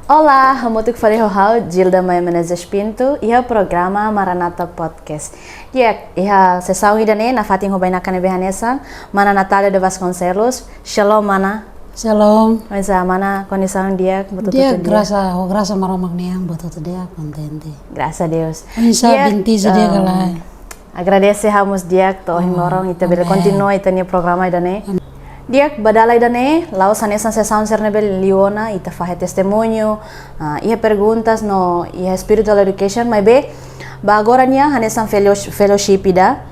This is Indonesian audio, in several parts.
Olá, hamutuk farihau Gilda Menezes Pinto, iha programa Maranatha Podcast. Iha sessão idane na fatin hobaina kane behanesa, mana Natália de Vasconcelos. Shalom mana. Shalom. Mas mana condição dia betul dia graça maramak niang betul dia contente. Graças a Deus. Insya binti dia galai. Agradecemos dia to himorong ita bela continua ita ni programa idane. Dia badalai dane, lau sanesan sessão sernebel liona ita fahe testemunho, iha perguntas no iha spiritual education, mas be ba agora nia hanesan fellowship ida.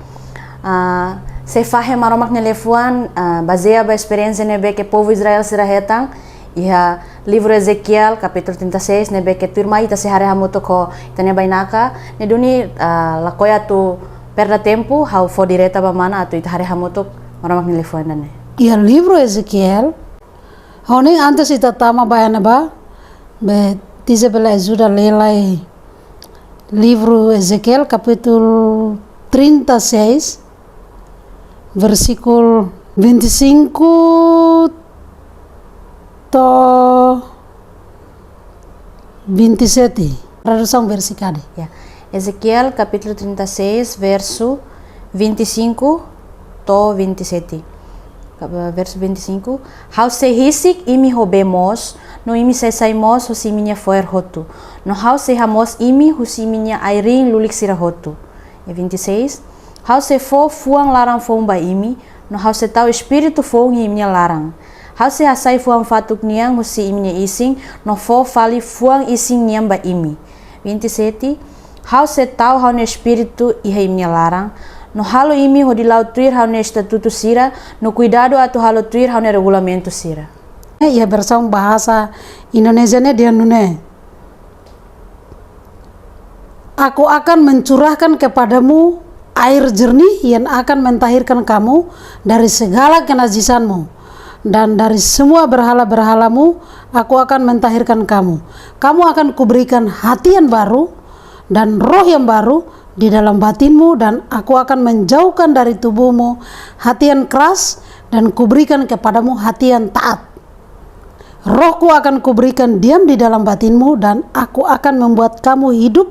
Se fahe maromak nelefuan baseia ba experiência nebe que povo Israel sirahetang, iha livro Ezequiel capítulo 36 nebe que turma ita se hare hamuto ko itania bainaka, ne duni lakoya tu perda tempo hau fo direta ba mana atu ita hare hamuto maromak nelefuan dane. E o livro Ezequiel, onde antes ita tama bayana ba, be tize bela ajuda lelai livro Ezequiel capítulo 36, versículo 25 to 27. Tradução versicada. Yeah. Ezequiel capítulo 36, verso 25 to 27. Verso 25. Hau se hisik imi hobemos, no imi se saimos husi minha foer hotu. No hau se hamos imi husi minha airing lulik sira hotu. E 26. Hau se fo fuang larang foong ba imi, no hau se tau espírito foong i minha larang. Hau se hasai fuang fatuk niang husi minha ising, no fo fali fuang ising niang ba imi. 27. Hau se tau hau ne espírito i minha larang. No halo imi ho dilau tuir hau ne estatuto sira, no cuidado atu halo tuir hau ne regulamento sira. Ya bersama bahasa Indonesia ne dia nune. Aku akan mencurahkan kepadamu air jernih yang akan mentahirkan kamu dari segala kenajisanmu, dan dari semua berhala-berhalamu aku akan mentahirkan kamu. Kamu akan kuberikan hati yang baru dan roh yang baru di dalam batinmu, dan aku akan menjauhkan dari tubuhmu hati yang keras dan kuberikan kepadamu hati yang taat. Rohku akan kuberikan diam di dalam batinmu, dan aku akan membuat kamu hidup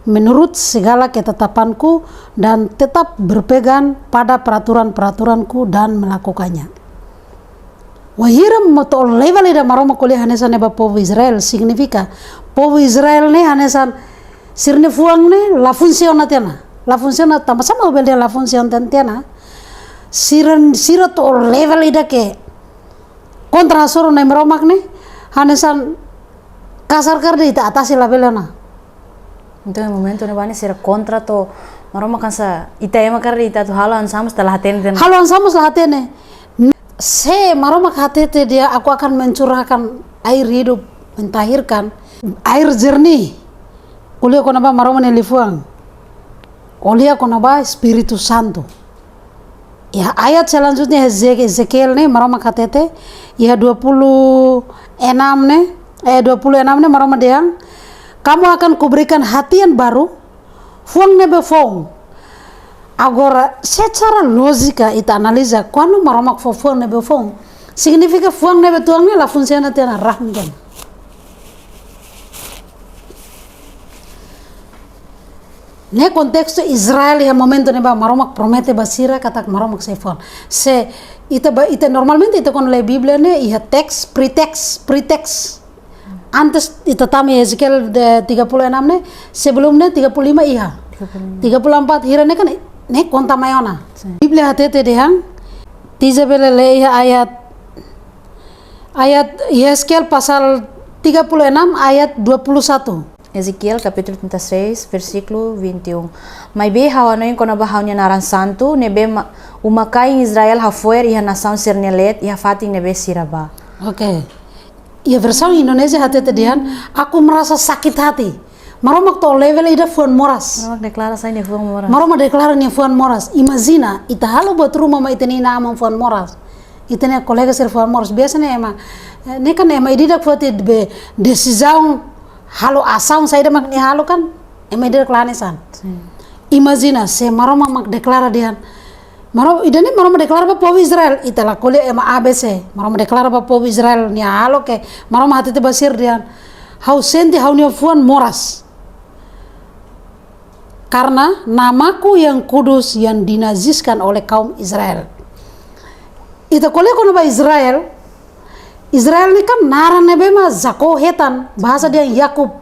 menurut segala ketetapanku dan tetap berpegang pada peraturan-peraturanku dan melakukannya. Wahiram moto level ida maroma kuliah hanesan eba povo Israel significa povo Israel ne hanesan sirne fuang ne la funciona tena. La funciona tama sama ubel la funciona tena. Sira to level ida ke kontra soro ne meromak ne hanesan kasar karde ita atasi la belana. Itu momento ne bani sira kontra to maromak kansa ita ema karde ita tu halo ansam setelah hatene. Halo ansam setelah hatene. Se maromak hatete dia aku akan mencurahkan air hidup, mentahirkan air jernih. Kuliah konaba maroma nelifuang. Kuliah konaba Espiritu Santo. Ya ayat selanjutnya Ezekiel nih maroma katete ya 26 nih maroma deang. Kamu akan kuberikan hati yang baru, fuang nebe fuang. Agora secara logika ita analisa quando maroma fuang nebe fuang significa fuang nebe tuangnya la funciona tiana rahmkan. Ne kontexto Israel ya momento ne ba maromak promete basira kata maromak sefon. Ita normalmente ita kon le Biblia ne iha teks pretext. Antes ita tami Ezekiel 36 ne, sebelumnya 35 iha. 34 hira ne kan ne konta mayona. Biblia hatete dehang tizabele le iha ayat Ezekiel pasal 36 ayat 21. Ezequiel capítulo 36, versículo 21. Mas be hawanoin konaba hawnya naran santo, nebe umakai Israel hafuer iha nação sernelet iha fating nebe siraba. Oke. Ya versão Indonesia hatete dian, aku merasa sakit hati. Maromak to level ida fuan moras. Maromak deklara saya ne fuan moras. Maromak deklara ne fuan moras. Imagina, ita halo buat rumah ma itani na amam fuan moras. Itani kolega ser fuan moras. Biasanya ema, ne kan ema ididak fuati be decisão halo asam saya mak ni halo kan ema ida klanesan. Imagina se maroma mak deklara dian. Idani maroma deklara ba povo Israel itala kole ema ABC. Maroma deklara ba povo Israel ni halo ke maroma hatete basir dian. hau senti hau nefuan moras. Karena namaku yang kudus yang dinajiskan oleh kaum Israel. Ita kole kono ba Israel. Israel ini kan naran nebe ma zako hetan. Bahasa dia Yakub.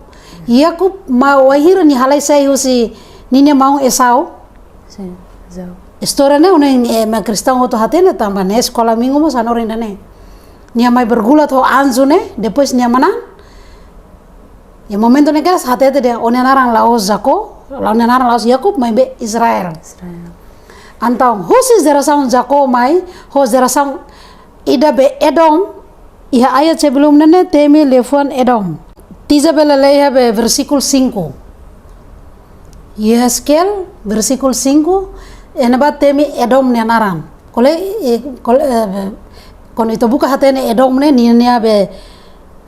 Yakub ma wahir ni halai saya si nini mau Esau. Historianya uneng ma Kristen oto hatene tambah ne sekolah minggu mo sanorin dane. Nia mai bergulat ho anzune depois nia manang. Ya momento ne gas hatete dia onya narang laos zako. Lawan narang laos Yakub mai be Israel. Antau hosi zerasang Jakob mai ho zerasang ida be Edom. Iha ayat sebelum nene temi lefuan Edom. Tiza bela leha be versículo 5. Yeskel versículo 5 enabat temi Edom ne narang. Kole kon itu buka hatene Edom ne ninya be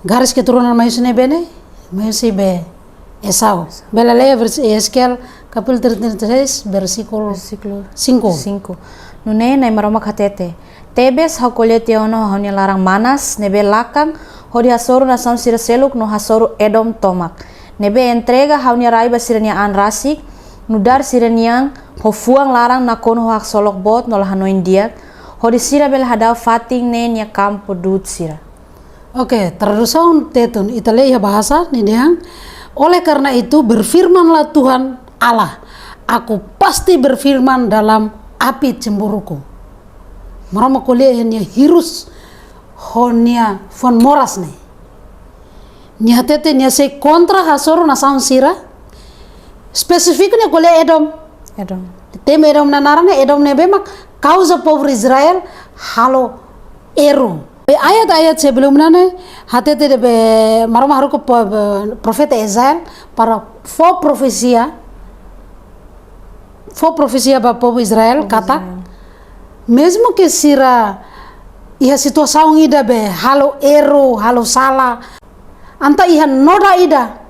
garis keturunan mayusne bene mayusi be Esau. Bela leha Yeskel capítulo 33 versículo 5. Nune nai maromak hatete. Tebes hakolete ono hanya larang manas nebe lakang hodi hasoru nasam sira seluk no hasoru Edom tomak. Nebe entrega haunya raiba sirania an rasik nudar siraniang hofuang larang nakon ho hak solok bot nol hanoin diak hodi sira bel hadau fating ne nya kampo dut sira. Oke, tradução tetun Italia bahasa ni diang. Oleh karena itu berfirmanlah Tuhan Allah, aku pasti berfirman dalam api cemburuku. Marama kuliah nya hirus honia von moras ne. Nya tete nya se kontra hasoro na saun sira. Spesifiknya kuliah Edom. Tem Edom na narane Edom ne bemak causa povo Israel halo eru. Ayat-ayat sebelumnya ne hatete de be marama haruko profeta Ezael para fo profesia para povo Israel kata mesmo que sira iha situação ida be halo eru halo sala anta iha noda ida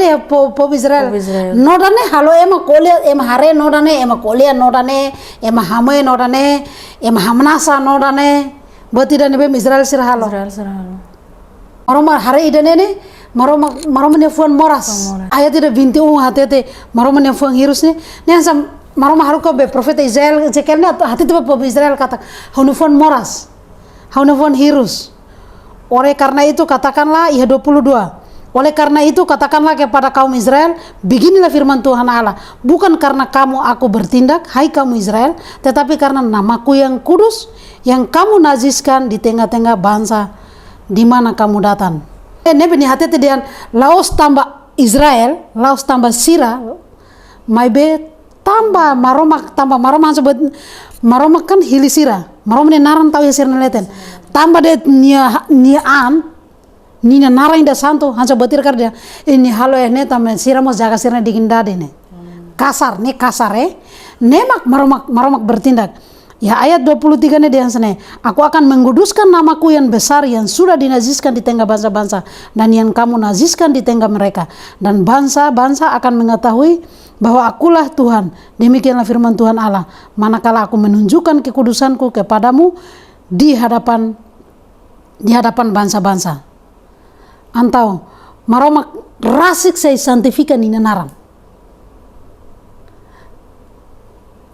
ya povo Israel noda ne halo ema kolia ema hare noda ne ema kolia noda ne ema hamwe noda ne ema hamnasa noda ne berarti dan nebe Israel sira halo maroma hare ida ne maroma ne fuan moras ayat ida 21 hatete maroma ne fuan hirus ne ansam maroma haruko be profeta Israel jekelnya hati tu povo Israel kata haunu fuan moras haunu fuan hirus. Oleh karena itu katakanlah iha 22. Oleh karena itu katakanlah kepada kaum Israel, beginilah firman Tuhan Allah, bukan karena kamu aku bertindak, hai kamu Israel, tetapi karena namaku yang kudus, yang kamu najiskan di tengah-tengah bangsa di mana kamu datang. Nebe ni hati tedian laos tambah Israel, laos tambah Sira, maibe tambah maromak sebut maromak kan hilisira, maromak ni naran tahu ya sirna leten, tambah de niaan Nina nara inda santo hansa batir kardia ini halo ne tamen siramos jaga sirna digindade ne kasar nemak maromak bertindak ya ayat 23 ne dia sene aku akan menguduskan namaku yang besar yang sudah dinajiskan di tengah bangsa-bangsa dan yang kamu najiskan di tengah mereka dan bangsa-bangsa akan mengetahui bahwa akulah Tuhan. Demikianlah firman Tuhan Allah, manakala aku menunjukkan kekudusanku kepadamu di hadapan bangsa-bangsa. Antau maromak rasik say santifika ni nanaram.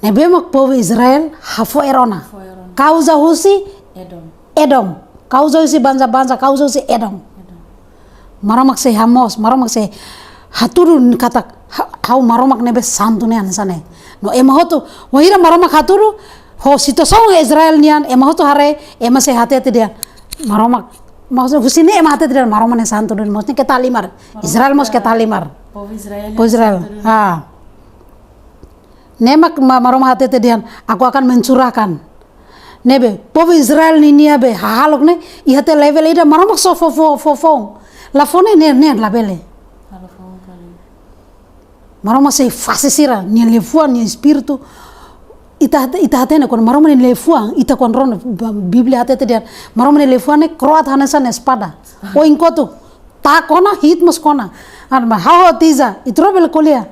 Nebemak povo Israel hafo erona. Causa husi Edom. Causa husi bangsa-bangsa, causa husi Edom. Maromak say hamos, maromak say haturun katak hau maromak nebe santu ne ansane. No emahotu wahira maromak haturu ho situação Israel nian emahotu hare ema say hatete dia maromak maksudnya husine ema hate tidak maroma ne santo dan maksudnya kita limar Israel mos kita limar povo Israel nemak maroma hate tidak aku akan mencurahkan nebe povo Israel ni nia be halok ne ihate level ida maroma so fofong la fone ne la bele maroma se fasisira ni lefuan ni espiritu ita hatene kon maroma ni lefuan ita kon ron Biblia hate dia maroma ni lefuan ne kroat hanesan espada o inkotu ta kona hit mos kona arma how tiza itrobel kolia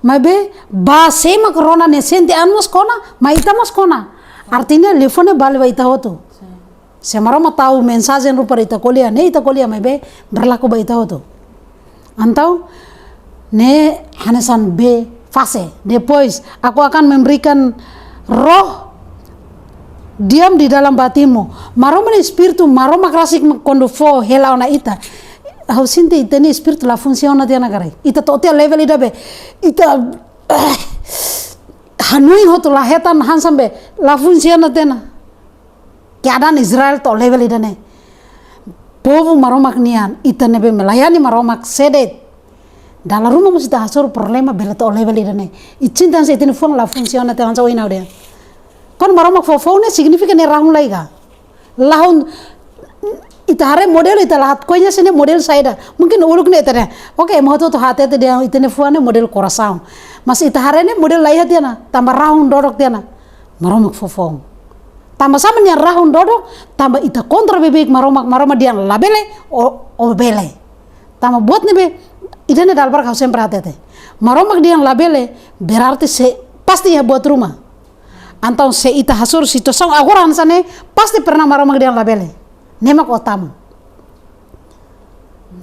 mabe ba sema corona ne sente anmos kona maita mos kona artinya lefuan bale ita hotu se maroma tahu mensaje rupa ita kolia mabe berlaku ba ita hotu Antau ne hanesan B fase. Depois aku akan memberikan roh diam di dalam batimu. Maroma ne espiritu maroma klasik quando fo hela ona ita. Hau sinti itene espiritu la funciona tiana garai. Ita totia level ida be. Ita hanui hotu lahetan hansambe la funciona tena. Keadaan Israel to level ida ne. Povo maromak nian ita nebe melayani maromak sedet. Dalam rumah mesti hasur problema bela to level ida ne. Icintan se itene fon la funciona tena so ina dia. Kon maromak fo ne significa ne rahun laiga. Lahun ita hare model ita lahat konya sini model saida. Mungkin uluk ne itane. Oke, mau to hate te dia itene fuane model korasau. Mas ita hare ne model laiha tiana. Tambah rahun dodok tiana. Maromak fo. Tambah sama nya rahun dodok, tambah ita kontra bebek maromak dia labele o bele. Tambah buat ne be idane dalbar kau sempre hatete. Maromak dia labele berarti pasti ya buat rumah. Antau se ita hasur situasi agoran sana pasti pernah maromak dia labele. Nemak otam.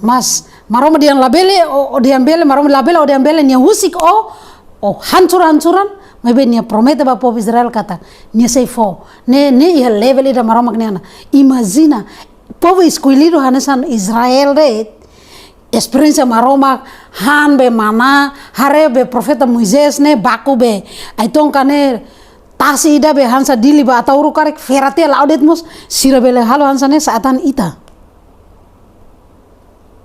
Mas maromak dia labele o diambele maromak labele o diambele nya husik o hancur-hancuran. Mebe nia promete ba povo Israel kata nia sei fo ne ia level ida maromak niana. Imagina povo escolhido hanesan Israel de experiência maromak han be mana hare be profeta Moises ne baku be aiton kane tasi ida be hansa dili ba atau rukarek ferate laudet mus sira bele halo hansa ne saatan ita.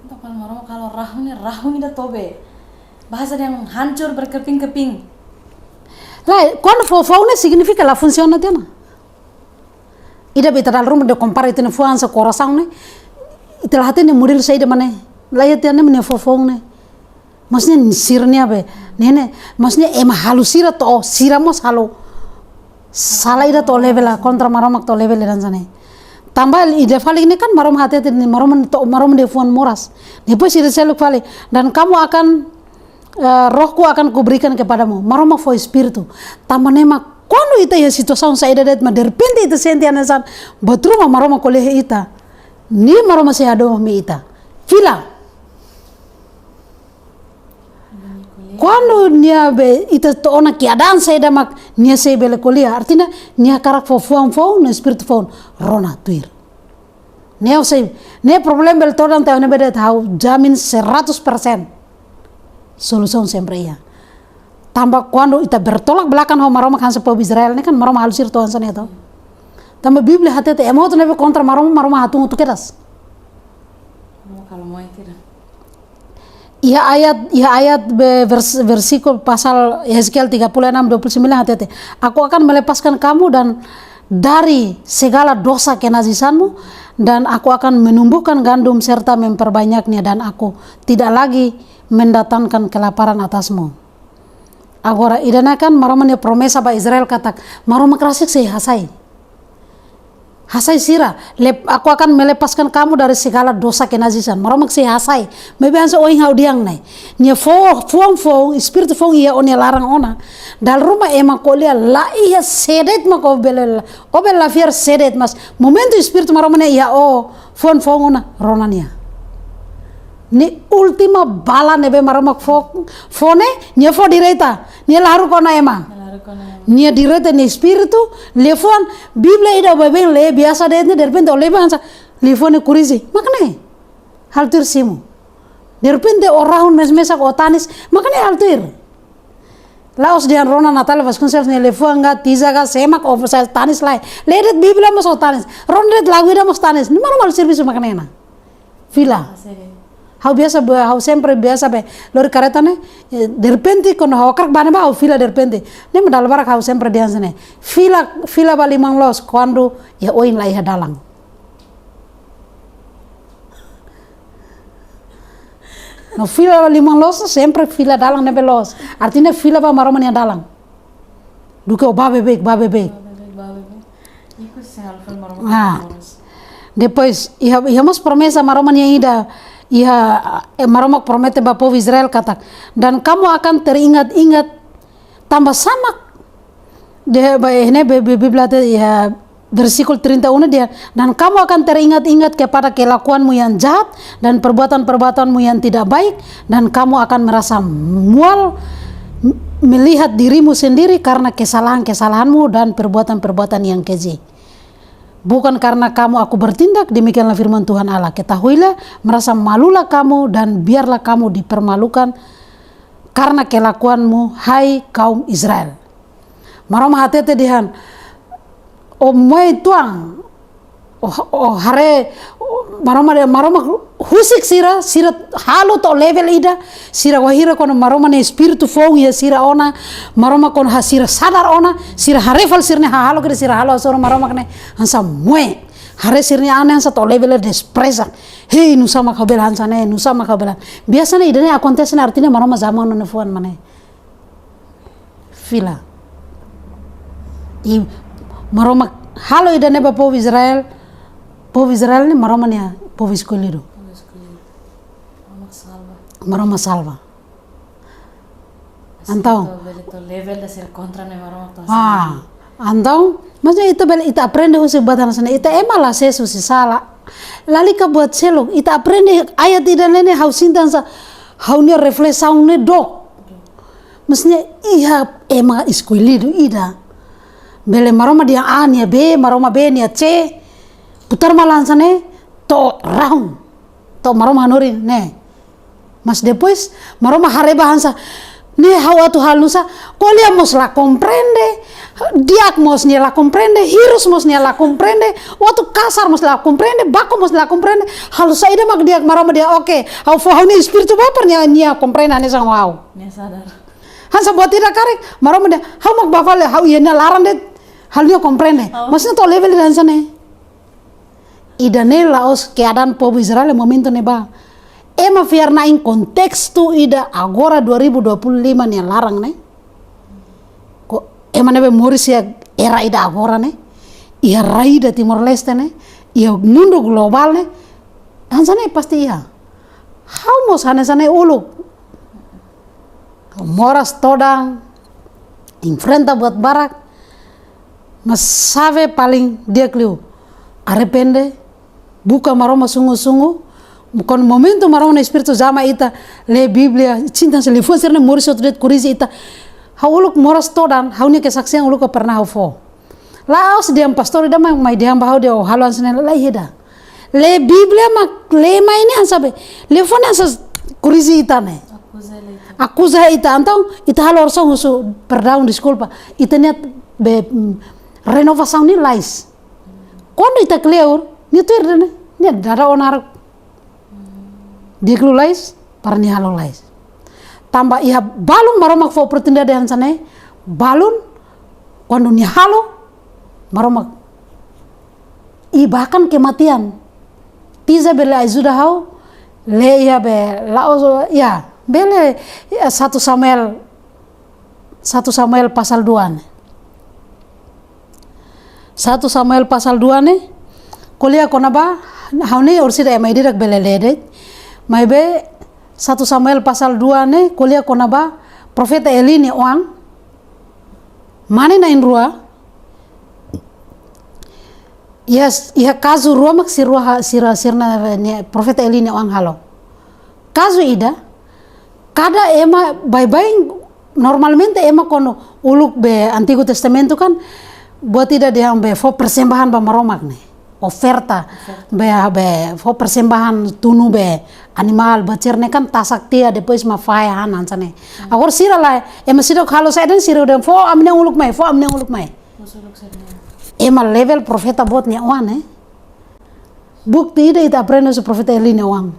Kalau maromak kalau rahun ida tobe bahasa yang hancur berkeping-keping. Lah, quando fofone significa la funziona tiana. Ida beta dal rumah de compare tene fuansa coração ne. Ita hatene model saida mane. Lah ya tiana mene fofone. Maksudnya sirnya be. Nene, maksudnya ema halusira to siramos halu. Salah ida to level la kontra maromak to level dan sana. Tambah ida fali ini kan marom hati tene marom de fuan moras. Depois ida seluk fali dan kamu akan rohku akan kuberikan kepadamu. Maroma fo espiritu. Tamanema quando ita ya situação saída det mas de repente ita sente anesan batruma maroma kolehe ita. Ni maroma se ado mi ita. Fila. Quando nia be ita to ona keadaan saída mak nia se bele kolia. Artinya nia karak fo no espiritu fo rona tuir. Nia se ne problem bel todan ta ne bedet hau jamin 100%. Solusi sempre iya. Tambah quando ita bertolak belakang maromak hansa povo Israel ini kan maroma halusir Tuhan sana itu. Tambah Biblia hati emo tu nebe kontra maroma hatung tu keras. Kalau mau tidak. Iya ayat versikul pasal Yeskiel 36:29 hati. Aku akan melepaskan kamu dan dari segala dosa kenajisanmu dan aku akan menumbuhkan gandum serta memperbanyaknya dan aku tidak lagi mendatangkan kelaparan atasmu. Agora idanakan maromanya promesa ba Israel katak maroma krasik sei hasai sira aku akan melepaskan kamu dari segala dosa kenajisan maromak sei hasai mebe ansa oing haudiang nai nya fo espiritu fo ia onia larang ona dal rumah ema kolia la ia sedet mako obel la fier sedet mas momento espiritu maromanya ia fon ona ronania. Ni ultima bala nebe maromak fone nia fo direta nia laru kona ema nia direta ni espiritu lefon Biblia ida bebe le biasa de de repente oleh bansa lefone kurizi makne haltir simu de repente orahun mesmesa otanis makne haltir laos dian rona natal Vasconcelos ne lefon ga tiza ga semak ofsal tanis lai ledet Biblia mas otanis rondet lagu ida mas tanis ni maromal servisu makne na vila. Hau sempre biasa be lori kareta ne de repente kono hau krak bane ba hau fila de repente ne medal barak hau sempre dian sene fila ba limang los quando ya oin lai hadalang no fila ba limang los sempre fila dalang ne belos artinya fila ba maroman ya dalang duke o babe bek ikut sehal fil maroman depois ihamos promesa maroman yang ida maromak promete ba povo Israel katak dan kamu akan teringat-ingat tambah samak de ba Biblia te Versículo 31 dia, dan kamu akan teringat-ingat kepada kelakuanmu yang jahat dan perbuatan-perbuatanmu yang tidak baik, dan kamu akan merasa mual melihat dirimu sendiri karena kesalahan-kesalahanmu dan perbuatan-perbuatan yang keji. Bukan karena kamu aku bertindak, demikianlah firman Tuhan Allah. Ketahuilah, merasa malulah kamu dan biarlah kamu dipermalukan karena kelakuanmu, hai kaum Israel. Maroma hatete dihan, moi tuang, hare, maroma husik sira halu to level ida, sira wahira kono maroma ne spiritu fong ya sira ona, maroma kono hasira sadar ona, sira harefal sirne halo kede sira halo soro maroma kene hansa moi, hare sirne ane hansa to level despreza, hei nusa makabel hansa ne nusa makabel, biasanya idane akontesen artinya maroma zaman none fuan mane, fila, maroma halo idane ba povo Israel ni maroma nia povo escolhido. Maroma salva. Então, mas ita aprende usi batana sana ita emala sesu si sala. Lali ka buat selok ita aprende ayat idane ne hau sintansa hau nia refleksão ne dok. Maksudnya iha ema escolhido ida. Bele maroma dia A nia B, maroma B nia C, putar malan sana to round, to maroma hanuri ne, mas depois maroma hareba hansa, ne hawa tu halusa, kolia mos la comprende, diak mos nia la comprende, hirus mos nia la comprende, watu kasar mos la comprende, bako mos la comprende, halusa ida mak diak maroma dia oke, hau fo hau ni espiritu baper nia comprende ane sang wow, Nia sadar. hansa buat tidak karek, maroma dia, hau mak bafale, hau iena laran det, hal dia comprende, maksudnya to level dan sana. Idane laos keadaan povo Israel momento neba. Ema fiarna in kontekstu ida agora 2025 nih larang ne. Ko ema nebe moris ya era ida agora ne. Ia raida Timor Leste ne. Ia mundo global ne. Hansane pasti iya. How mos hanesane uluk. Moras todang. Enfrenta buat barak. Mas sabe paling dia kliu. Arrepende. Buka maroma sungu-sungu, kon momento maroma na espiritu zama ita le Biblia, cinta se lefon serne moris outro det kurizi ita. Hauluk moras todan, haunya kesaksian uluk pernah hafo. Laos diam pastor ida mai diam bahau dia haluan sene la heda. Le Biblia mak lema ini ansabe. Lefon ansa kurizi ita ne. Akuza ita antau ita halo orso husu perdaun disculpa. Ita niat be renovação ni lais. Quando ita clear ni tu erdene, ni ada onar dia kelulais, parni halolais. Tambah iha balun maromak fo pertinda dengan sana, balun, quando ni halo, maromak. I bahkan kematian. Tiza bele ajuda hau, le iha be lao ya, bele 1 Samuel pasal 2 ne. 1 Samuel pasal 2 ne. Kuliah konaba hauni ursida emai dirak belelede mai be 1 Samuel pasal 2 ne kuliah konaba profeta Eli ne oang mane na inrua yes iha kazu rua mak sirna ne profeta Eli ne oang halo kazu ida kada ema bye normalmente ema kono uluk be Antigo Testamento kan buat tidak dia be fo persembahan ba maromak ne oferta be fo persembahan tunu be animal bacerne kan tasaktia depois ma faya hanan sane agor sira la ema sidok halo saya dan sira dem fo amne uluk mai ema level profeta bot nya wan bukti ida ita aprende su profeta Eli nya wan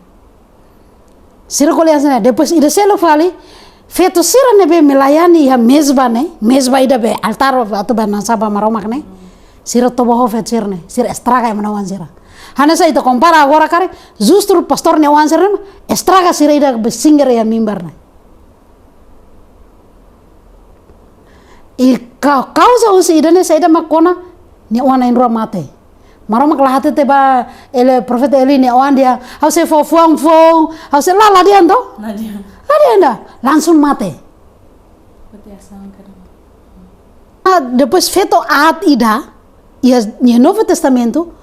sira kolia sana depois ida selo fali feto sira nebe melayani ya mezba ida be altar atau be nasaba maromak ne sira toboho fet sirne sira estraga emana wan sira hana sa ito compara agora kare justru pastor ne wan sira estraga sira ida be singer ya mimbar ne il causa usi ida ne sa ida makona ne wan in mate maromak lahate te ba ele profeta Eli ne wan dia hause fo fuang fo hause lala dia ndo ada anda langsung mate depois feto at ida ia Novo Testamento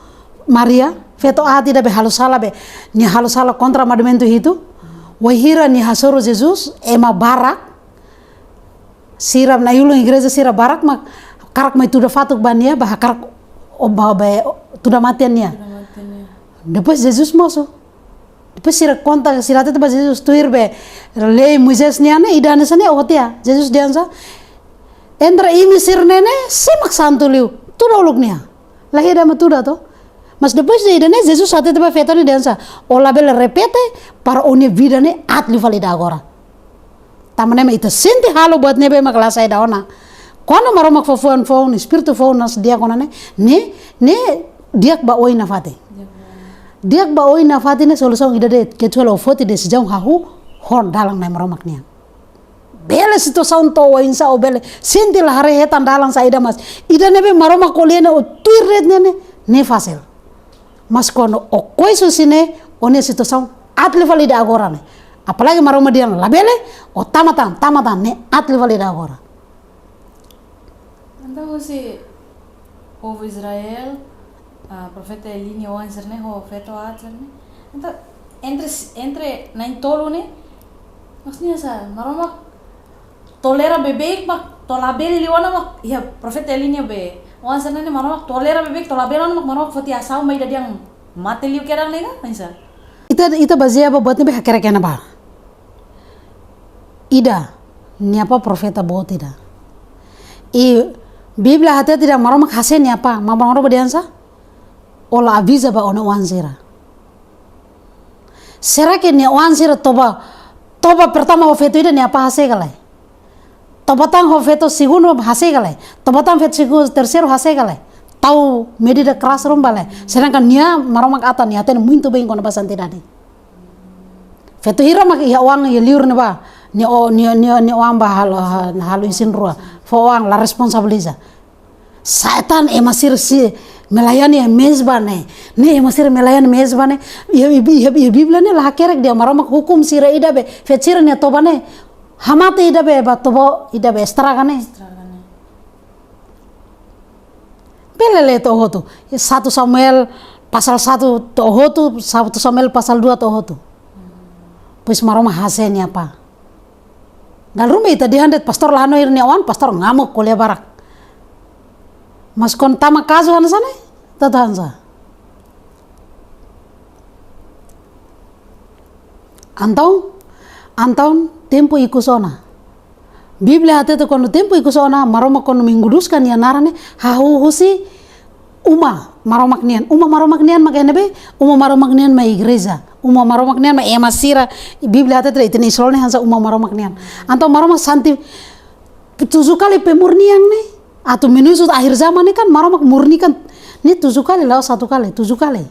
Maria feto ati da be halusala be ni halusala kontra madamento itu wahira ni hasoro Jesus ema barak siram na yulu igreja sira barak mak karak mai tuda fatuk bania bah karak be tuda matiannya depois Jesus moso depois sira konta sira tete ba Jesus tuir be lei Moises niane idane sane otia Jesus diansa entra imi sirnene simak santuliu tuda uluknya lahir dama tuda to mas depois de idane Jesus sate teba fetani dansa ola bela repete para oni vidane atli valida agora tamane me ita senti halo buat nebe maklasa ida ona kono maro mak fofon fon espiritu fon nas dia konane ne diak ba oi nafate diak ba oi nafate ne solução idade kecuali ofoti de sejauh hahu hon dalang na maro maknia bela situação to insa o bele senti la hare hetan dalang sa ida mas ida nebe maro mak kolene o tuiret ne fasil mas kono o koiso sine one situação atli valida agora ne apalagi maroma dia labele o tamatan ne atli valida agora então se povo Israel profeta Elinho anser ne ho feto atser ne então entre na intolo ne maksudnya sa maroma tolera bebek mak tolabel liwana mak ya profeta Elinho be wan sana ne marok tolera bebek tolabela mak marok foti asau mai dadiang mate liu kerang lega pensa ita bazia ba buatnya be hakere kena ba ida ni apa profeta bo tidak Biblia hati tidak marok mak hase ni apa mama marok badiansa ola avisa ba ona wansira será que ni wansira toba pertama feto ida ni apa hase galai tobatang ho feto segundo hase galai tobatang feto segundo terceiro hase galai tau medida keras rombale sedangkan nia maromak ata nia ten muito bem kono basan tidade feto hira mak ya uang ya liur ne ba ni uang ba halu isin rua fo uang la responsabiliza satan emasir si melayani mezbane ne emasir melayani mezbane ya biblia ne la kerek dia maromak hukum sira ida be fetsira ne tobane hamate ida be batobo ida be stragane belele to hotu 1 Samuel pasal 1 to hotu 1 Samuel pasal 2 to hotu pois maroma haseni apa dal rumah ita dihandet pastor lahano irni awan pastor ngamuk kuliah barak mas kon tama kazu hana sana tatanza Antau tempo ikusona Biblia hati tu kono tempo ikusona maroma kono mengguduskan ya narane hahu husi maromak nian makanya be maromak nian ma igreja maromak nian ma emasira Biblia hati tu itu ni solone hansa maromak nian antau maromak santi 7 kali pemurnian nih atau menuju akhir zaman nih kan maromak murni kan ini 7 kali laos 1 kali 7 kali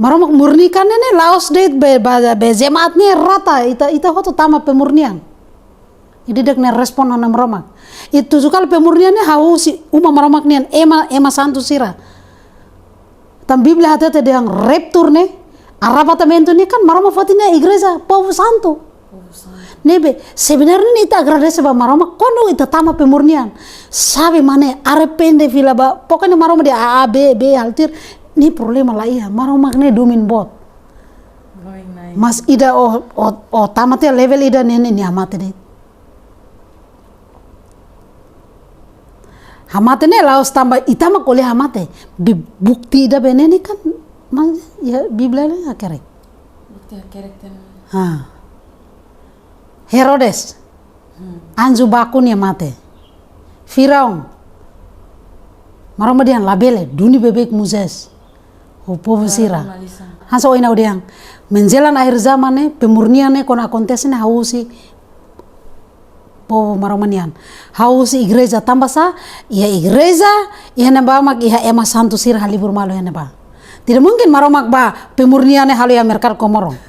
maromak murnikan ini laos date be jemaat nih rata ita hoto tama pemurnian ini dek nih respon ana maromak itu 7 kali pemurnian nih hau si maromak nian ema santu sira tam Biblia hati yang raptur nih arrabatamento nih kan maromak fotinya igreja povo santo nebe sebenarnya ita agradece ba maromak kono ita tama pemurnian sabe mane arrepende vila ba pokoknya maromak dia A B haltir ni problema lah iya maromak ne domin bot mas ida o tamate level ida nene ni hamate de hamate ne laos tambah itama kole hamate bukti ida beneni kan mas ya Biblia le akerek bukti akerek ten Herodes anju bakun ya mate Firaun maroma dian labele duni bebek Moses o povo sira hansa oina odiang menjelang akhir zaman pemurnian kon akontes hausi povo maromanian hausi igreja tambah sa ya igreja ya neba mak ya ema santo sira halibur malo ya neba tidak mungkin maromak ba pemurnian halu ya merkar komorong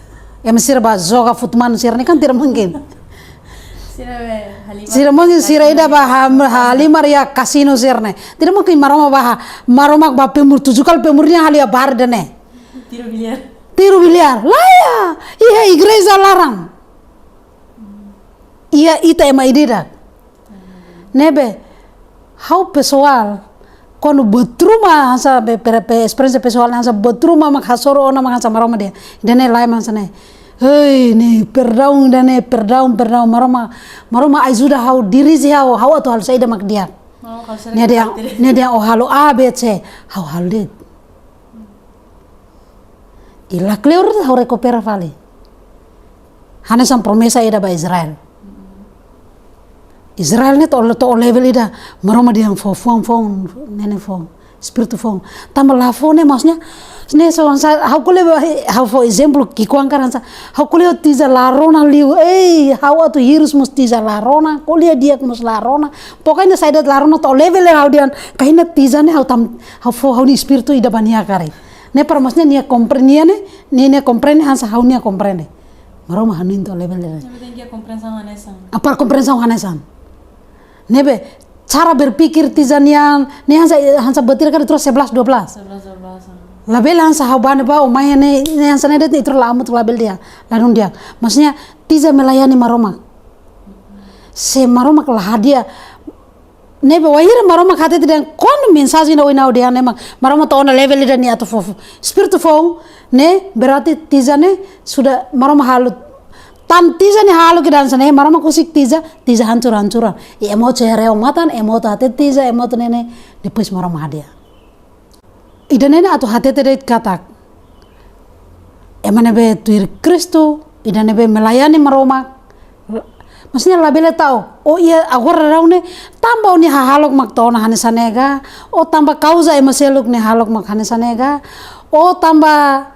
ya mesir ba zoga futman sira ni kan tidak mungkin sira mungkin sira ida ba halimar ya kasino sirne tidak mungkin maromak ba 7 kali pemurnian halu ya bar dene tiru biliar lah ya iya igreja larang iya ita ema idida nebe hau pessoal Quando betruma hansa experiência pessoal hansa betruma mak hasoro ona mak hansa maroma dia. Dene lai mansane. Hei ne perdão dene perdão maroma ajuda hau diri si hau atau hal saida mak dia. Ne dia oh halo ABC hau hal dit. Ila clear hau recupera vale. Hana sam promesa ida ba Israel. Israel ne to level ida maroma dia fong nene fong spiritu fong tambah lafo ne maksudnya ne so hau kule hau for example ki kuangkaran sa hau kule tiza larona liu hau atu hirus mus tiza larona kulia dia mus larona pokoknya saya dat larona to level hau dia kahina tiza ne hau ni spiritu ida bania kare ne par maksudnya nia comprenia ne comprende hansa hau nia comprende maroma hanin to level ne apa komprensão hanesan nebe cara berpikir tizanian ne hansa betir kan terus 11 12 label hansa haban ba umay ne hansa ne det itu lamut label dia lalu dia maksudnya tiza melayani maroma se maroma lah dia nebe wahir maroma khate tidak kon mensagem na oina dia ne maroma to na level dia ni atau fofo spiritu fong ne berarti tiza ne sudah maroma halut tam tiza ni halu kidan sana marama kusik tiza hancur-hancuran emoto reo matan emoto hati tiza emoto nene dipus marama hadia ida nene atau hati tede katak emane be tuir Kristo ida nebe melayani maroma maksudnya labele tahu oh iya agora raune tambah ni hahalok mak tona hanesanega oh tambah kauza emoseluk ni halok mak hanesanega oh tambah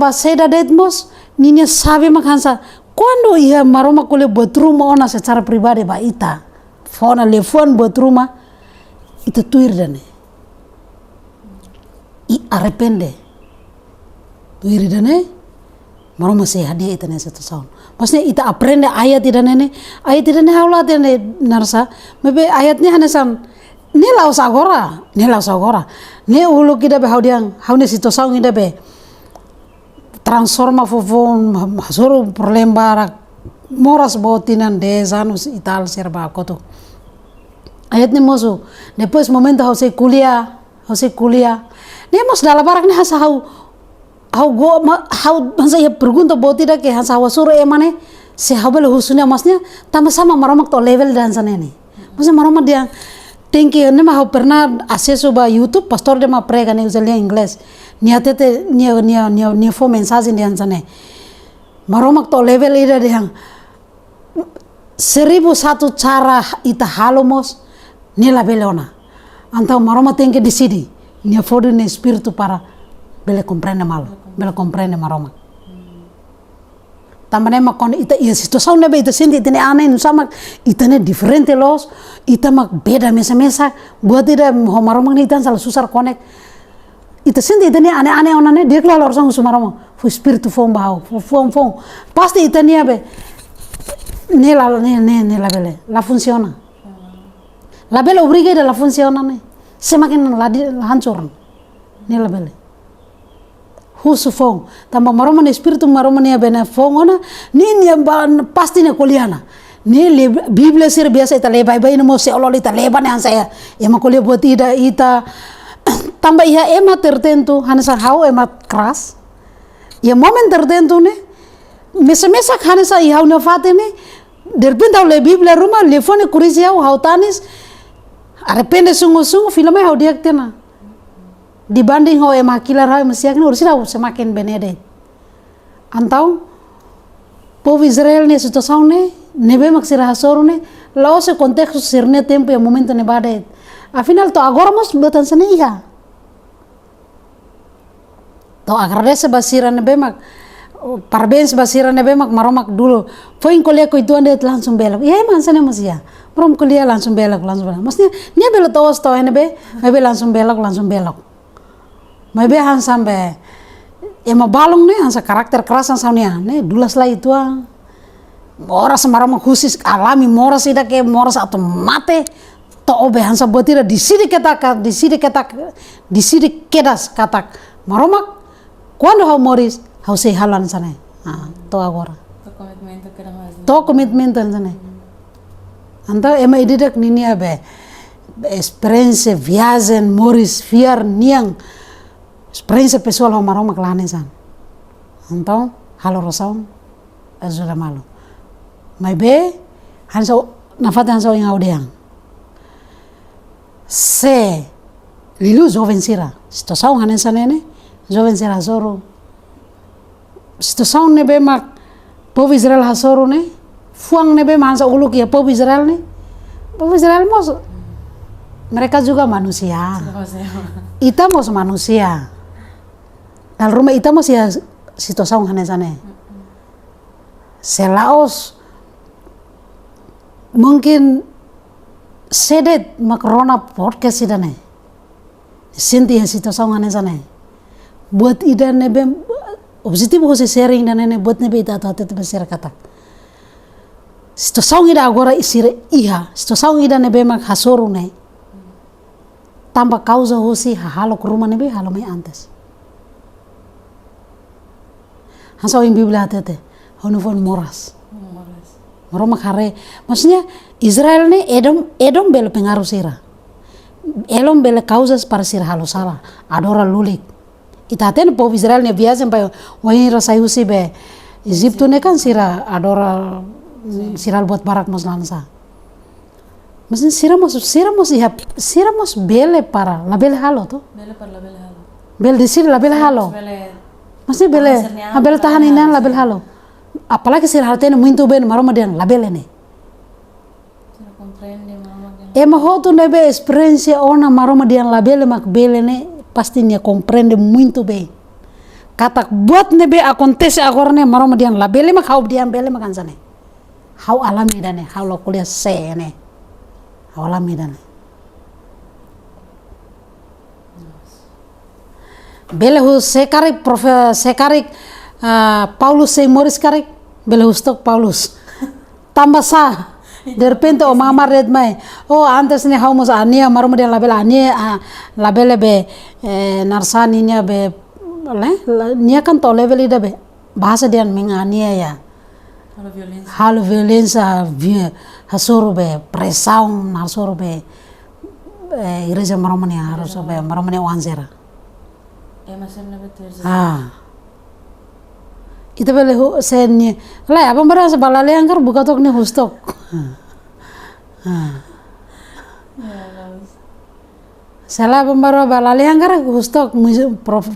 seda detmos ninya sabe makansa quando ia maroma kule buat rumah ona secara pribadi ba ita fona telefon buat rumah itu tuir dane i arrepende tuir dane maroma se hadiah itu ne satu tahun maksudnya ita aprende ayat idane haula dane narsa mebe ayatnya hanesan ne laus agora ne ulu kida be haudiang haune situação ida be transforma fofon hasoro perlembarak moras botinan 10 anos ital serba koto ayat ni mosu depois momento hause kuliah ne mos dala barak ne hasa hau masa ya pergunta boti da ke hasa wasuro emane se habel husunya masnya tama sama maramak to level dan sana ni masa maramak dia thinking ne ma pernah accesso ba YouTube pastor de ma prega ne usalia inglês niatete nia fo mensagem dia sana maromak to level ida dia 1001 cara ita halomos nila belona antau maroma tengke di sini nia fodo ne spiritu para bele comprende maroma tambane makon ita iya situação nebe ita senti ita ne aneh sama ita ne diferente los ita mak beda mesa buat ida ho maroma ni ita salah susar connect ita senti ita ne aneh onane dia keluar orang sumaroma fu spiritu fong bahau fong pasti ita ne be ne la bele la funciona la bele obriga de la funciona ne semakin la hancur ne la bele husu fong tambah maroma ne spiritu maroma ne bena fong ona ni pasti ne kuliana ni biblia sir biasa ita lebay no mo se olol ita leba ne saya ema kuliah buat ita tambah ia emat tertentu hanesa hau emat keras ya momen tertentu ne mesa hanesa ia hau nafate ne derpenta le biblia rumah lefone kurisi hau tanis arrepende sungguh filmnya hau diak tena dibanding hau emakilar hau mesiak ne urusida semakin benede antau povo Israel ne situação ne nebe maksira hasoro ne lao se contexto sirne tempo e momento ne bade afinal to agora mos botan sana iha to agradece basira ne bemak parabéns basira ne bemak maromak dulu foi kuliah ko itu ande langsung belok ya man sana musia prom kuliah langsung belok maksudnya nia belok tos to ene be mebe langsung belok mebe han sambe ema balong ne hansa karakter kerasan saunia ne dulas lah itu moras maromak khusus alami moras ida ke moras atau mate to obe hansa botira di sini kedas katak maromak quando hau moris hau se halan sana to agora to komitmen sana anta ema ididak nini abe experiência, viagem, moris, viar, niang, experiência pessoal ho maroma klanesan. Então, halo rosão, ajuda malo. Mas be, hanso, nafate hanso yang audiang. Se, lilu jovem sira, situação hanensa nene, jovem sira zoro. Situação nebe mak, povo Israel hasoro ne, fuang nebe hansa uluk ya povo Israel ne, povo Israel mos, mereka juga manusia. Ita mos manusia. Dalam rumah ita mos ya situação hanensa ne. Selaos mungkin sedet makrona podcast ida ne. Sinti ya situação hanensa ne. Buat ida nebe objektif ko se sharing dan nene buat nebe ita atau tete besar kata. Situação ida agora isire iha, situação ida nebe mak hasoru ne. Tambah causa hosi halo ke rumah nebe halo mai antes. Hansa yang Biblia tete, honufon moras. Maroma kare, maksudnya Israel ne Edom bele pengaruh sira. Elom bele causas para sira halo salah. Adora lulik. Itaten po Israel ne biasa sampai wahin rasa usi be Egyptu ne kan sira adora sira buat barak muslansa. Maksudnya sira mos bele para la bele halo tuh. Bele para la bele halo. Bele di sira la bele halo. Maksudnya bele tahan ini la bele halo. Apalagi sira hartene muito ben maroma dian la bele ne. Sira comprende mama kan. Ema hotu nebe experiência ona maroma dian la bele mak bele ne pastinya comprende muito bem. Kata buat nebe acontece agora ne maroma dian la bele mak hau dian bele mak ansane. Hau alami dane, hau lo kuliah se ne. Hau alami dane. Bele hu sekarik Paulus se Morris karik bele hu stok Paulus. Tambah sah. De repente o mama red mai. Oh antes ne hau mos ania maroma dian la bele ania la bele be narsani nya be nia kan to level ida be bahasa dian mengania ya. Halo violência hasoro be pressão nasoro be igreja maroma ne harus be maroma ne wanzera. Ita bele sen lah apa merasa balale angker buka tok ne hustok. Salah pembara balale angker hustok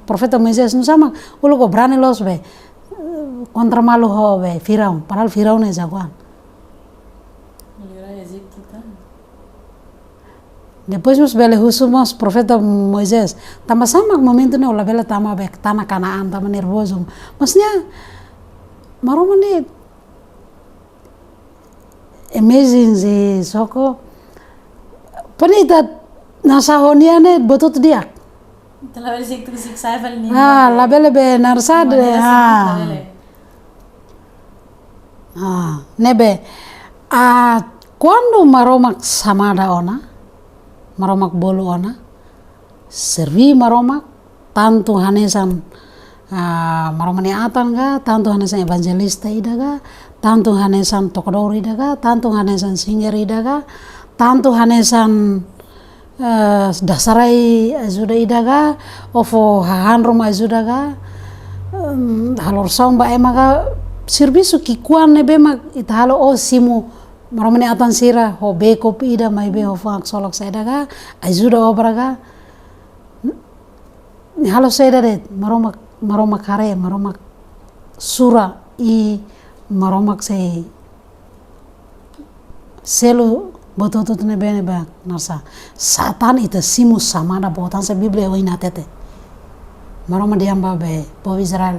profeta Moises nu sama ulu ko berani los be kontra malu ho be Firaun padahal Firaun ne jagoan. Depois mos bele husumos profeta Moises tambah sama momento ne ola bele tama be tanah Kanaan tama nervoso. Maksudnya maroma ne amazing si soko penita nasahonia ne botot dia. Telah bele siksa vel ni. La bele be narsad nebe quando maromak samada ona maromak bolu ona servi maromak tantu hanesan maromani atan ga tantu hanesan evangelista ida ga tantu hanesan tokodor ida ga tantu hanesan singer ida ga tantu hanesan dasarai azuda ida ga ofo hahan roma azuda ga halor samba emaga servisu kikuan nebe mak ita halo o simu maromani atan sira ho be kopi ida mai be ho fak solok saida ga ajuda obra ga halo saida de maromak kare maromak sura i maromak sei selu bototot ne bene ba narsa satan ita simu samada botan sa biblia wina tete maroma diamba be po Israel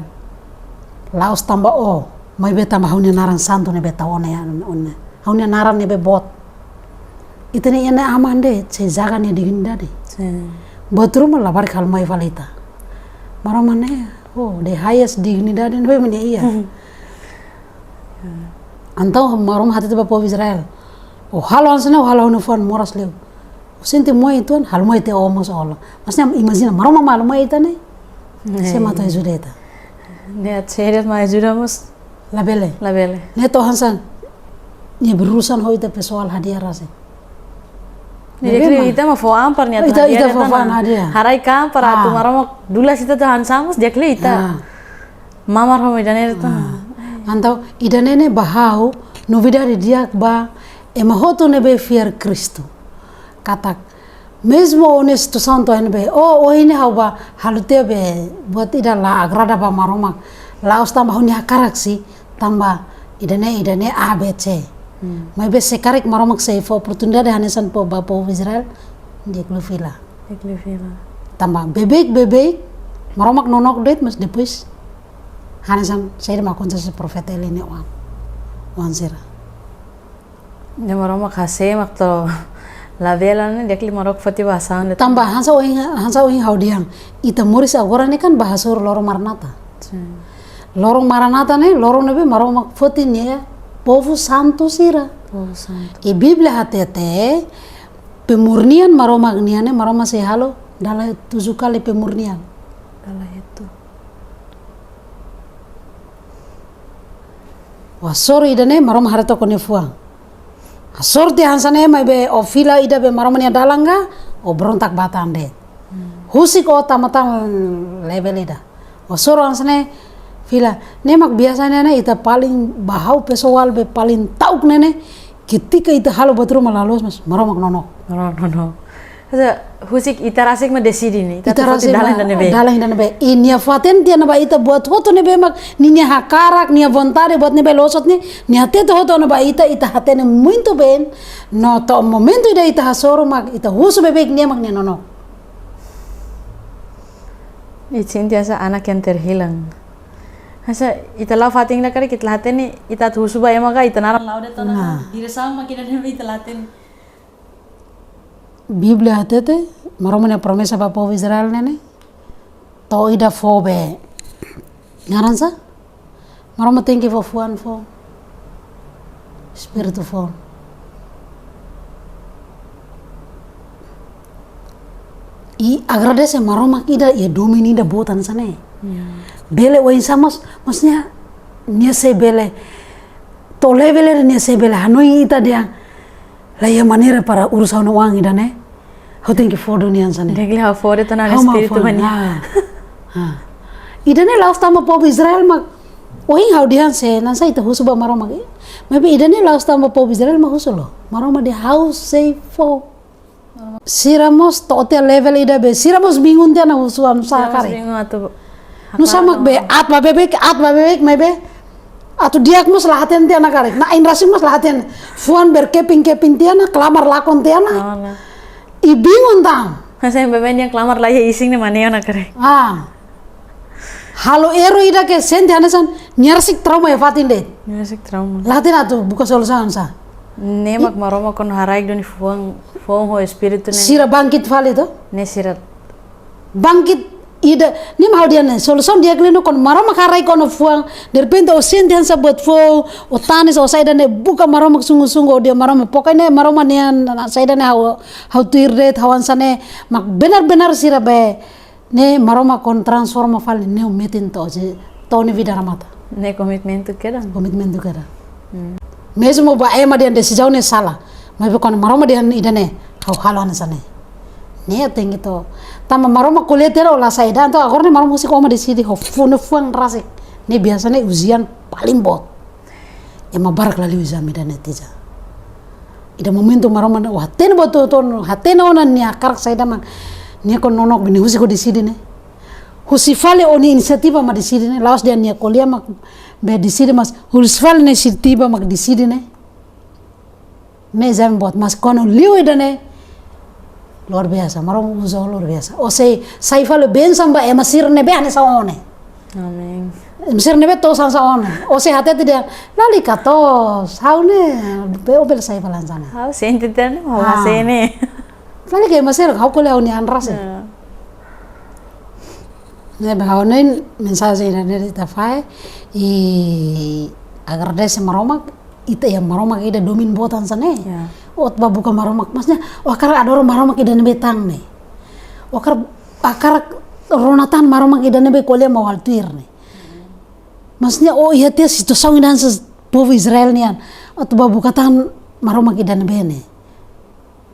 laos tamba o mai be tamba haunya naran santo ne be tawone onne haunya naran ne be bot itene ene amande se jaga ne diginda de botrum la bar khal mai valita maroma ne the highest dignidad in women iya antau marom hati te po Israel halo ansana halo no fon moras leu sente mo itu hal mo te omos Allah maksudnya imagina marom malu mo itane se mata judeta ne serius mai judamos la bele ne to hansan ni berurusan hoita pessoal hadiah rase Jadi kita mah fo ampar nya Ita fo hadiah. Harai kampar atu maromok dulas ita tahan samus jakli ita. Mamar homo idane itu. Antau idane ne bahau novida di diak ba emahoto ne be fiar Kristo. Katak mesmo honesto santo NB ini hauba halute be buat ida la agrada ba maromak laos tambah hunya karaksi tambah idane ABC mai be sekarik maromak sei fo oportunidade hanesan po bapo Israel di kluvila tambah bebek maromak nonok det mas depois hanesan sei ma konses profeta elene wan sira ne maromak hase mak to la vela ne dekli marok fati bahasan tambah hansa oing haudiang ita muris agora ne kan bahasur lorong maranata lorong maranata ne lorong nebe marok fati ne povo santo sira e biblia hatete pemurnian maroma niane maroma se halo dala 7 kali pemurnian dala itu wasor idane maroma harato kone fuang sorti hansane mai be ofila ida be maromania dalanga o berontak batande husik o tamatang level ida o soro hansane fila nemak biasanya ne ita paling bahau pesowal be paling tauk nene ketika ita halo batru malalos mas maromak nono husik ita rasik ma desidi ni ita rasik dalang dan be inia faten dia naba ita buat foto nebe mak ninya hakarak nia vontade buat nebe losot ni nia teto hoto naba ita hatene muito ben no to momento ida ita hasoro mak ita husu bebek nia mak nia nono asa anak yang terhilang asa ita lau fating na kari kita hatene ita husu ba emaga ita naram Laude to na diri sama kita nebe ita latin. Biblia hatete maromania promesa pa povo Israel nene to ida fobe ngaransa maroma tenki fo fuan fo spiritu fo I agradece maroma ida ya domini da botan sane bele wain samas maksudnya nia se bele to level nia se bele hanoi ita dia la ya manera para urusan uang idane how think for dunia sana dekli ha fore to na espiritu banya idane laos tama povo Israel mak oing how dihan se nansa ita husuba maroma ge maybe idane laos tama povo Israel mak husulo maroma di house say fo siramos to te level ida be siramos bingun dia na husuam sa kare nu samak be at bebek maybe atau diak mus lahaten tiana kare na inrasi mus lahaten fuan berkeping tiana kelamar lakon tiana I bingung tang saya beben yang kelamar lah ya ising ne mane na kare halo ero ida ke sente hanesan nyarsik trauma ya fatin de nyarsik trauma lahaten atu buka solusan sa nemak maroma kon haraik doni fuang ho espiritu ne sira bangkit vale to ne sirat bangkit ida ni mau dia ne solution dia klino kon maroma karai kon fuang der penta o sente hansa buat fo o tanis o saida ne buka maroma sungu dia maroma pokoknya maroma nian saida ne how to irret hawan sane mak benar sira be ne maroma kon transforma fal ne metin to je to ni vida ramata ne komitmen tu keda mesmo ba ema dia decisão ne sala mas kon maroma dia idane how halan sane ne tengi to tama maroma kuletera ola saida to agora ne maroma musik oma decidi ho fuang rasik ne biasanya ujian paling bot ya mabarak lali uzami dan netiza ida momento maroma wah ten boto to hatena ona ni akar saida man ni kon nonok bini husiko decidi ne husifale oni inisiativa ma decidi ne laos dia ni kolia mak be decidi mas husifale ne inisiativa mak decidi ne me exame bot mas kono liu idane luar biasa marong uzo luar biasa o sei saifalo ben samba e masir ne be ane saone amen masir ne be to saone o sei hatete dia lali kato saune be o bel saifalan sana how sente ten ho hasene lali ke masir kau ko leoni anrase ne be haonen mensaje ne ta fai I agradece maroma ita ya maroma ida domin botan sana ot babuka maromak masnya wakar adoro maromak ida nebe tang ne wakar akar ronatan maromak ida nebe kolia mawal tuir ne masnya iya tia situação dan povo Israel nian ot babuka tan maromak ida nebe ne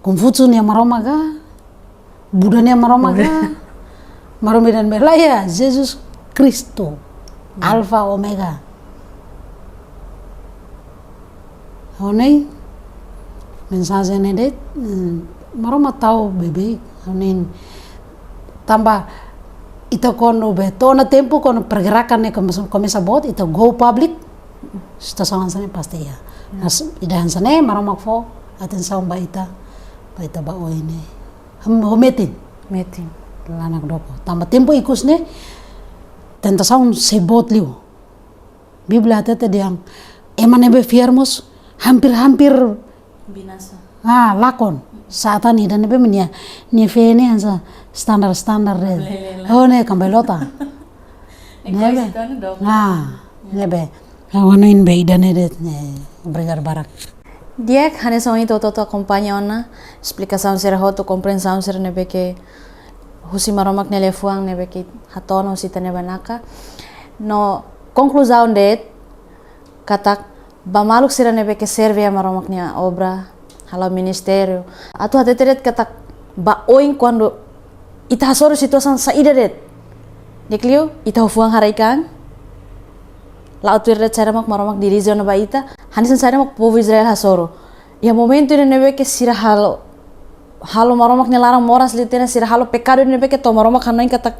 Konfutsu nia maromaga, Buddha nia maromaga, maromi dan belaya, Yesus Kristus, Alfa Omega. Honei, mensagem nedet, maroma tahu bebe, honei tambah itu kono beto na tempo kono pergerakan ne começa bot itu go public, situação sana pasti ya. Nas idahan sana maromak fo atenção baita ba ini, hometin. Metin. Lanak doko. Tambah tempo ikus ne tentação sebot liu. Biblia tete diang emanebe fiermos hampir Binasa. lakon saat ini dan nebe menia fe ne ansa standar de oh ne kambelota nebe nebe awanoin be dan ne brigar barak Dia hanya são itu toto acompanha ona explicação ser roto compreensão ser nebe que husi maromak nele fuang nebe que hatono husi tane banaka no conclusão det katak bamaluk sira nebe que serve a maromak nia obra halau ministério atu hate teret katak ba oin quando ita hasoro situação saída det dekliu ita hufuang haraikan la atu ret cara mak maromak diri zona ba ita hanisan saya mak povo Israel hasoro ya momento ini nebe que sira halo maromak ne larang moras litena sira halo pecado nebe que to maromak hanoin katak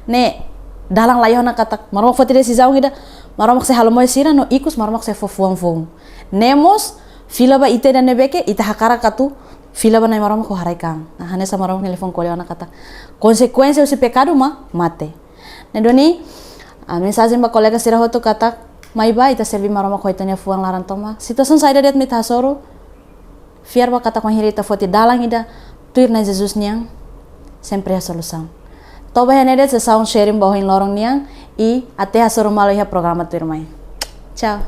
ne dalang layona katak maromak fatire si zaung ida maromak se halo moy sira no ikus maromak se fofuang nemos fila ba ite dan nebeke ita hakara katu fila ba na maromak ko haraikang hane sa maromak nelefon ko leona kata konsekuensi usi pecado mate ne doni mensagem ba kolega sira hoto kata mai ba ita servi maromak ko itanya fuang larang toma situação saída det mit hasoro fiar ba kata ko hirita foti dalang ida tuir na Jesus niang sempre a solução toba henedet se sound sharing bahoin lorong niang i ate hasoro malo iha programa tuir mai ciao